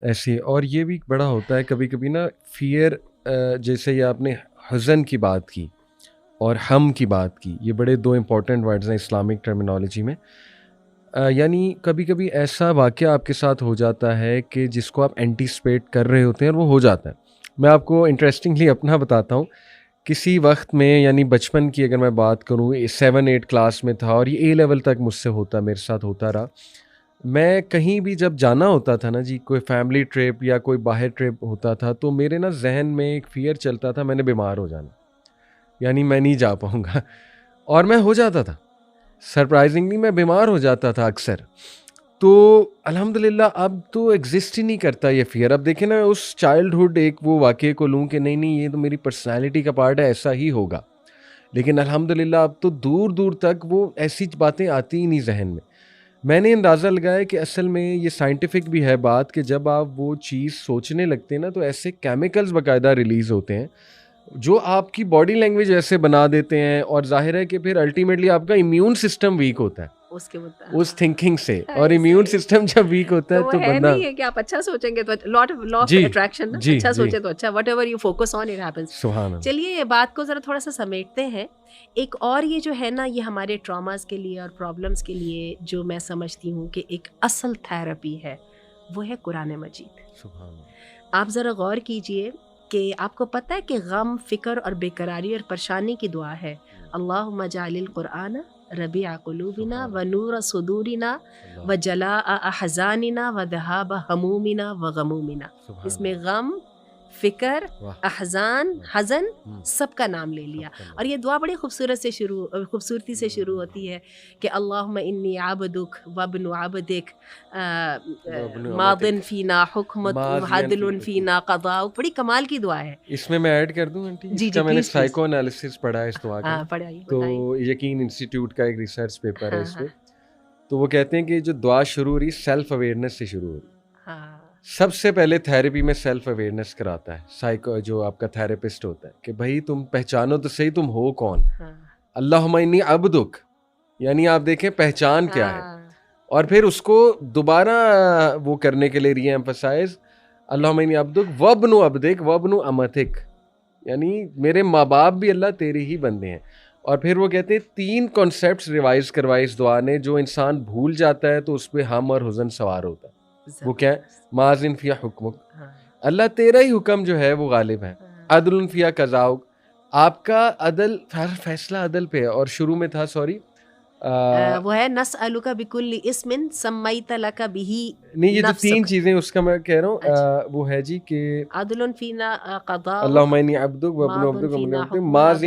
ایسی. اور یہ بھی بڑا ہوتا ہے کبھی کبھی نا فیئر, جیسے یہ آپ نے حزن کی بات کی اور ہم کی بات کی, یہ بڑے دو امپورٹنٹ ورڈز ہیں اسلامک ٹرمینالوجی میں. یعنی کبھی کبھی ایسا واقعہ آپ کے ساتھ ہو جاتا ہے کہ جس کو آپ اینٹیسپیٹ کر رہے ہوتے ہیں اور وہ ہو جاتا ہے. میں آپ کو انٹرسٹنگلی اپنا بتاتا ہوں. کسی وقت میں, یعنی بچپن کی اگر میں بات کروں, 7-8 کلاس میں تھا اور یہ A لیول تک مجھ سے ہوتا, میرے ساتھ ہوتا رہا. میں کہیں بھی جب جانا ہوتا تھا نا جی, کوئی فیملی ٹرپ یا کوئی باہر ٹرپ ہوتا تھا, تو میرے نا ذہن میں ایک فیئر چلتا تھا, میں نے بیمار ہو جانا, یعنی میں نہیں جا پاؤں گا. اور میں ہو جاتا تھا, سرپرائزنگلی میں بیمار ہو جاتا تھا اکثر. تو الحمدللہ اب تو ایگزسٹ ہی نہیں کرتا یہ فیئر. اب دیکھیں نا, اس چائلڈہڈ ایک وہ واقعے کو لوں کہ نہیں یہ تو میری پرسنالٹی کا پارٹ ہے, ایسا ہی ہوگا, لیکن الحمدللہ اب تو دور دور تک وہ ایسی باتیں آتی ہی نہیں ذہن میں. میں نے اندازہ لگایا کہ اصل میں یہ سائنٹیفک بھی ہے بات کہ جب آپ وہ چیز سوچنے لگتے ہیں نا, تو ایسے کیمیکلز باقاعدہ ریلیز ہوتے ہیں جو آپ کی باڈی لینگویج ایسے بنا دیتے ہیں, اور ظاہر ہے کہ پھر الٹیمیٹلی آپ کا امیون سسٹم ویک ہوتا ہے اس تھنکنگ سے. اور امیون سسٹم جب ویک ہوتا ہے تو بندہ, نہیں ہے کہ آپ اچھا سوچیں گے تو لا آف اٹریکشن, اچھا سوچیں تو اچھا, what ever you focus on it happens. سبحان اللہ. چلیے بات کو ذرا تھوڑا سا سمیٹتے ہیں. ایک اور یہ جو ہے نا, یہ ہمارے ٹراماز کے لیے اور پرابلمس کے لیے جو میں سمجھتی ہوں کہ ایک اصل تھراپی ہے, وہ ہے قرآن مجید. سبحان اللہ. آپ ذرا غور کیجئے کہ آپ کو پتہ ہے کہ غم, فکر اور بے قراری اور پریشانی کی دعا ہے اللہم اجعل القرآن ربیع قلوبنا و نور صدورنا و جلاء احزاننا و ذہاب ہمومنا و غمومنا. اس میں غم, فکر, احزان, حزن سب کا نام لے لیا. اور یہ دعا بڑی خوبصورتی سے شروع ہوتی ہے کہ اللہم انی عبدک وابن عبدک ماض فینا حکمک وعدل فینا قضاؤک. بڑی کمال کی دعا ہے. اس میں ایڈ کر دوں آنٹی, اس کا میں نے سائیکو انالیسس پڑھا ہے اس دعا کا, تو یقین انسٹیٹیوٹ کا ایک ریسرچ پیپر ہے اس پہ. تو وہ کہتے ہیں کہ جو دعا شروع ہو رہی سیلف اویئرنیس سے شروع ہو رہی. سب سے پہلے تھیراپی میں سیلف اویئرنیس کراتا ہے سائیکو, جو آپ کا تھراپسٹ ہوتا ہے, کہ بھائی تم پہچانو تو صحیح تم ہو کون. اللہم انی عبدک, یعنی آپ دیکھیں پہچان کیا ہے, اور پھر اس کو دوبارہ وہ کرنے کے لیے ری ایمفسائز اللہم انی عبدک وابن عبدک وابن امتک, یعنی میرے ماں باپ بھی اللہ تیرے ہی بندے ہیں. اور پھر وہ کہتے ہیں 3 کانسیپٹس ریوائز کروائے اس دعا نے, جو انسان بھول جاتا ہے تو اس پہ ہم اور حزن سوار ہوتا ہے. وہ کیا ہے؟ ماضٍ فی حکمک, اللہ تیرا ہی حکم جو ہے وہ غالب ہے. عدل فی قضاؤک, آپ کا عدل, فیصلہ عدل پہ ہے. اور شروع میں تھا وہ ہے نسألک بکل اسم سمیت لک بہ, نہیں یہ جو 3 چیزیں اس کا میں کہہ رہا ہوں وہ ہے جی کہ عدل فینا قضاء, اللہم انی عبدک وابن عبدک وابن عبدک ماضٍ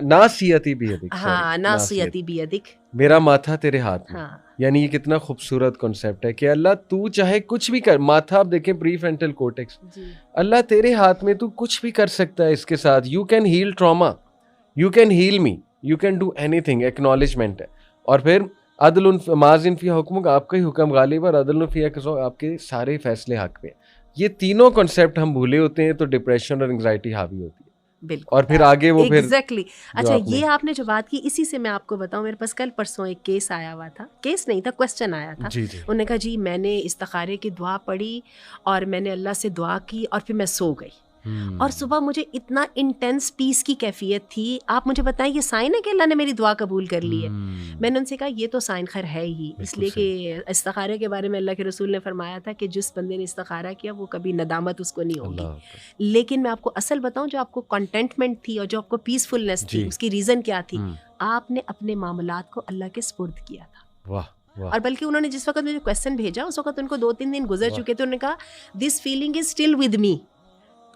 ناصیتی بیدک, ہاں ناصیتی بیدک, میرا ماتھا تیرے ہاتھ میں. یعنی یہ کتنا خوبصورت کانسیپٹ ہے کہ اللہ تو چاہے کچھ بھی کر. ماتھا آپ دیکھیں پری فرنٹل کورٹیکس, اللہ تیرے ہاتھ میں, تو کچھ بھی کر سکتا ہے اس کے ساتھ. You can heel trauma, you can heel me, you can do any thing. Acknowledgement ہے. اور پھر عدل ماضٍ فی حکمک, آپ کا ہی حکم غالب, اور عدل فی قضاء, آپ کے سارے فیصلے حق پہ. یہ تینوں کانسیپٹ ہم بھولے ہوتے ہیں تو ڈپریشن اور انگزائٹی حاوی ہوتی ہے. بالکل. اور پھر آگے وہ ایگزیکٹلی. اچھا یہ آپ نے جو بات کی, اسی سے میں آپ کو بتاؤں, میرے پاس کل پرسوں ایک کیس آیا ہوا تھا, کیس نہیں تھا, کوسچن آیا تھا. انہوں نے کہا جی میں نے استخارے کی دعا پڑھی اور میں نے اللہ سے دعا کی اور پھر میں سو گئی, اور صبح مجھے اتنا انٹینس پیس کی کیفیت تھی. آپ مجھے بتائیں یہ سائن ہے کہ اللہ نے میری دعا قبول کر لی ہے؟ میں نے ان سے کہا یہ تو سائن خیر ہے ہی, اس لیے کہ استخارے کے بارے میں اللہ کے رسول نے فرمایا تھا کہ جس بندے نے استخارہ کیا وہ کبھی ندامت اس کو نہیں ہوگی. لیکن میں آپ کو اصل بتاؤں, جو آپ کو کنٹینٹمنٹ تھی اور جو آپ کو پیسفلنس تھی, اس کی ریزن کیا تھی؟ آپ نے اپنے معاملات کو اللہ کے سپرد کیا تھا. اور بلکہ انہوں نے جس وقت مجھے کویسچن بھیجا, اس وقت ان کو 2-3 دن گزر چکے تھے. انہوں نے کہا this feeling is still with me.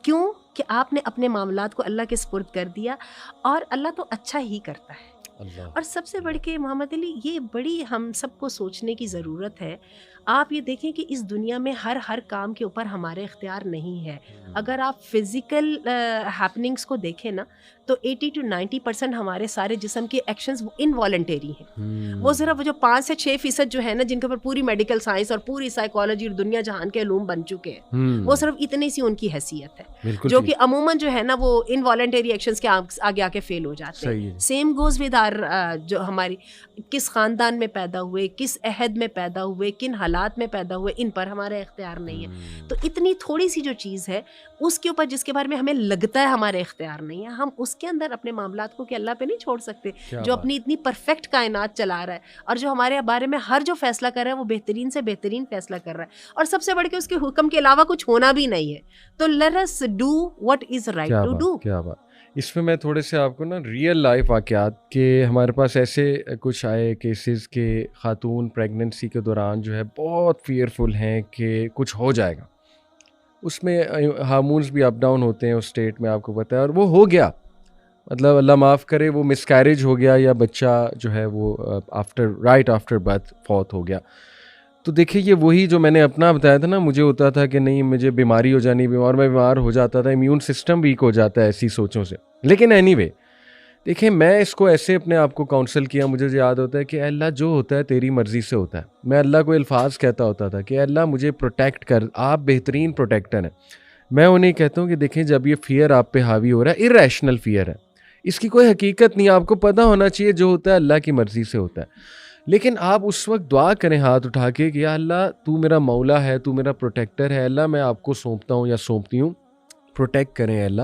کیوں؟ کہ آپ نے اپنے معاملات کو اللہ کے سپرد کر دیا, اور اللہ تو اچھا ہی کرتا ہے. اور سب سے بڑھ کے محمد علی, یہ بڑی ہم سب کو سوچنے کی ضرورت ہے. آپ یہ دیکھیں کہ اس دنیا میں ہر کام کے اوپر ہمارے اختیار نہیں ہے. اگر آپ فزیکل ہیپننگس کو دیکھیں نا, تو 80-90% ہمارے سارے جسم کے ایکشنز انوالنٹری ہیں. وہ صرف جو 5 سے 6% جو ہے نا, جن کے اوپر پوری میڈیکل سائنس اور پوری سائیکالوجی اور دنیا جہان کے علوم بن چکے ہیں, وہ صرف اتنی سی ان کی حیثیت ہے, جو کہ عموماً جو ہے نا وہ انوالنٹری ایکشنز کے آگے آ کے فیل ہو جاتے ہیں. سیم گوز ود آر, جو ہماری کس خاندان میں پیدا ہوئے, کس عہد میں پیدا ہوئے, کن حالات حالات میں پیدا ہوئے ان پر ہمارا اختیار نہیں ہے. تو اتنی تھوڑی سی جو چیز ہے اس کے اوپر جس کے بارے میں ہمیں لگتا ہے ہمارا اختیار نہیں ہے, ہم اس کے اندر اپنے معاملات کو کہ اللہ پہ نہیں چھوڑ سکتے, جو اپنی اتنی پرفیکٹ کائنات چلا رہا ہے اور جو ہمارے بارے میں ہر جو فیصلہ کر رہا ہے وہ بہترین سے بہترین فیصلہ کر رہا ہے, اور سب سے بڑھ کے اس کے حکم کے علاوہ کچھ ہونا بھی نہیں ہے. تو let us do what is right to do. کیا بات. اس میں تھوڑے سے آپ کو نا ریئل لائف واقعات کے ہمارے پاس ایسے کچھ آئے کیسز کہ خاتون پریگننسی کے دوران جو ہے بہت فیئرفل ہیں کہ کچھ ہو جائے گا. اس میں ہارمونز بھی اپ ڈاؤن ہوتے ہیں اس اسٹیٹ میں, آپ کو پتہ ہے, اور وہ ہو گیا, مطلب اللہ معاف کرے وہ مس کیریج ہو گیا یا بچہ جو ہے وہ رائٹ آفٹر برتھ فوت ہو گیا. تو دیکھیے یہ وہی جو میں نے اپنا بتایا تھا نا, مجھے ہوتا تھا کہ نہیں مجھے بیماری ہو جانی, اور میں بیمار ہو جاتا تھا, امیون سسٹم ویک ہو جاتا ہے ایسی سوچوں سے. لیکن اینی وے دیکھیں میں اس کو ایسے اپنے آپ کو کاؤنسل کیا, مجھے یاد ہوتا ہے کہ اے اللہ جو ہوتا ہے تیری مرضی سے ہوتا ہے. میں اللہ کو الفاظ کہتا ہوتا تھا کہ اے اللہ مجھے پروٹیکٹ کر, آپ بہترین پروٹیکٹر ہیں. میں انہیں کہتا ہوں کہ دیکھیں جب یہ فیئر آپ پہ حاوی ہو رہا ہے, ارریشنل فیئر ہے, اس کی کوئی حقیقت نہیں, آپ کو پتہ ہونا چاہیے جو ہوتا ہے اللہ کی مرضی سے ہوتا ہے. لیکن آپ اس وقت دعا کریں ہاتھ اٹھا کے کہ یا اللہ تو میرا مولا ہے, تو میرا پروٹیکٹر ہے, اللہ میں آپ کو سونپتا ہوں یا سونپتی ہوں, پروٹیکٹ کریں اللہ.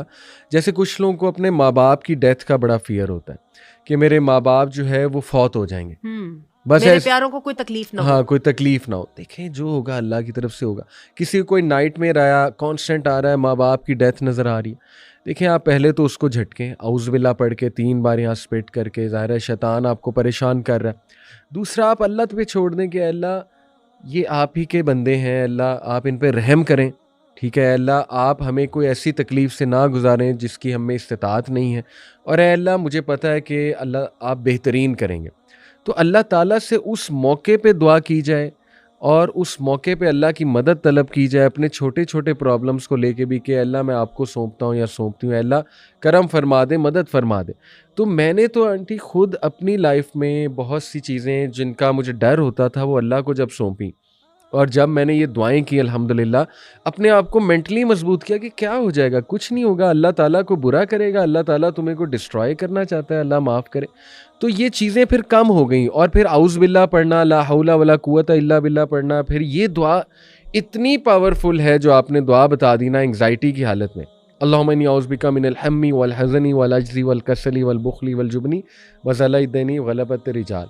جیسے کچھ لوگوں کو اپنے ماں باپ کی ڈیتھ کا بڑا فیئر ہوتا ہے کہ میرے ماں باپ جو ہے وہ فوت ہو جائیں گے, بس میرے پیاروں کو کوئی تکلیف نہ ہو. ہاں کوئی تکلیف نہ ہو. دیکھیں جو ہوگا اللہ کی طرف سے ہوگا. کسی کو کوئی نائٹ میئر آیا, کانسٹنٹ آ رہا ہے, ماں باپ کی ڈیتھ نظر آ رہی ہے, دیکھیں آپ پہلے تو اس کو جھٹکیں, اعوذ باللہ پڑھ کے 3 بار یہاں اسپٹ کر کے, ظاہر ہے شیطان آپ کو پریشان کر رہا ہے. دوسرا آپ اللہ پہ چھوڑ دیں کہ اللہ یہ آپ ہی کے بندے ہیں, اللہ آپ ان پہ رحم کریں, ٹھیک ہے, اللہ آپ ہمیں کوئی ایسی تکلیف سے نہ گزاریں جس کی ہمیں استطاعت نہیں ہے, اور اے اللہ مجھے پتہ ہے کہ اللہ آپ بہترین کریں گے. تو اللہ تعالیٰ سے اس موقع پہ دعا کی جائے اور اس موقع پہ اللہ کی مدد طلب کی جائے, اپنے چھوٹے چھوٹے پرابلمس کو لے کے بھی کہ اللہ میں آپ کو سونپتا ہوں یا سونپتی ہوں, اللہ کرم فرما دے, مدد فرما دے. تو میں نے تو آنٹی خود اپنی لائف میں بہت سی چیزیں جن کا مجھے ڈر ہوتا تھا وہ اللہ کو جب سونپی, اور جب میں نے یہ دعائیں کی الحمدللہ اپنے آپ کو مینٹلی مضبوط کیا کہ کیا ہو جائے گا, کچھ نہیں ہوگا, اللہ تعالیٰ کو برا کرے گا, اللہ تعالیٰ تمہیں کو ڈسٹرائے کرنا چاہتا ہے, اللہ معاف کرے. تو یہ چیزیں پھر کم ہو گئیں, اور پھر اعوذ باللہ پڑھنا, لا حول ولا قوت الا باللہ پڑھنا, پھر یہ دعا اتنی پاورفل ہے جو آپ نے دعا بتا دی نا انگزائٹی کی حالت میں, اللہم انی اعوذ بک من الہم والحزن والعجز والکسل والبخل والجبن وذل الدین وغلبۃ الرجال.